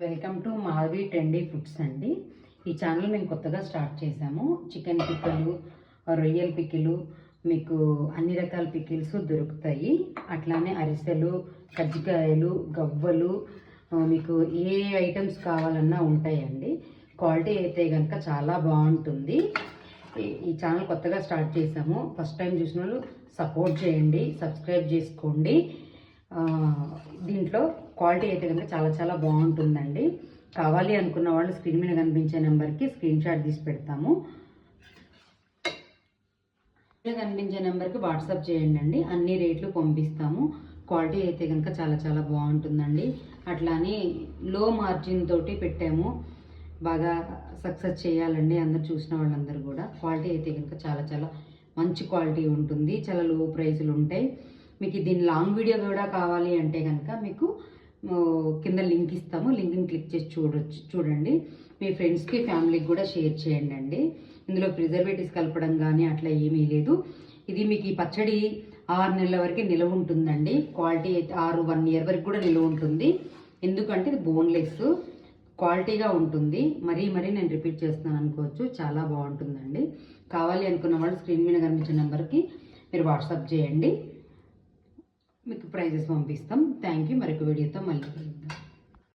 Welcome to Madhavi trendy foods అండి. ఈ channel మేము కొత్తగా స్టార్ట్ చేసాము. చికెన్ పిక్కలు, రొయ్యల పికిలు, మీకు అన్ని రకాల పికిల్స్ దొరుకుతాయి. అట్లానే అరిసెలు, కజ్జికాయలు, గవ్వలు, మీకు ఏ ఐటమ్స్ కావాలన్నా ఉంటాయండి. క్వాలిటీ అయితే కనుక చాలా బాగుంటుంది. ఈ ఛానల్ కొత్తగా స్టార్ట్ చేసాము. ఫస్ట్ టైం చూసిన వాళ్ళు సపోర్ట్ చేయండి, సబ్స్క్రైబ్ చేసుకోండి. దీంట్లో క్వాలిటీ అయితే కనుక చాలా చాలా బాగుంటుందండి. కావాలి అనుకున్న వాళ్ళు స్క్రీన్ మీద కనిపించే నెంబర్కి స్క్రీన్ షాట్ తీసి పెడతాము. కనిపించే నెంబర్కి వాట్సాప్ చేయండి అండి, అన్ని రేట్లు పంపిస్తాము. క్వాలిటీ అయితే కనుక చాలా చాలా బాగుంటుందండి. అట్లానే లో మార్జిన్ తోటి పెట్టాము. బాగా సక్సెస్ చేయాలండి అందరు చూసిన వాళ్ళందరూ కూడా. క్వాలిటీ అయితే కనుక చాలా చాలా మంచి క్వాలిటీ ఉంటుంది. చాలా లో ప్రైస్లు ఉంటాయి. మీకు దీని లాంగ్ వీడియో కూడా కావాలి అంటే కనుక మీకు కింద లింక్ ఇస్తాము. లింక్ని క్లిక్ చేసి చూడండి. మీ ఫ్రెండ్స్కి ఫ్యామిలీకి కూడా షేర్ చేయండి అండి. ఇందులో ప్రిజర్వేటివ్స్ కలపడం కానీ అట్లా ఏమీ లేదు. ఇది మీకు ఈ పచ్చడి 6 నెలల వరకు నిలవ ఉంటుందండి. క్వాలిటీ అయితే 1 ఇయర్ వరకు కూడా నిలవ ఉంటుంది. ఎందుకంటే ఇది బోన్లెస్ క్వాలిటీగా ఉంటుంది. మరీ నేను రిపీట్ చేస్తున్నాను అనుకోవచ్చు. చాలా బాగుంటుందండి. కావాలి అనుకున్న వాళ్ళు స్క్రీన్ మీద కనిపించే నెంబర్కి మీరు వాట్సాప్ చేయండి, మీకు ప్రైజెస్ పంపిస్తాం. Thank you. మరొక వీడియోతో మళ్ళీ కలుద్దాం.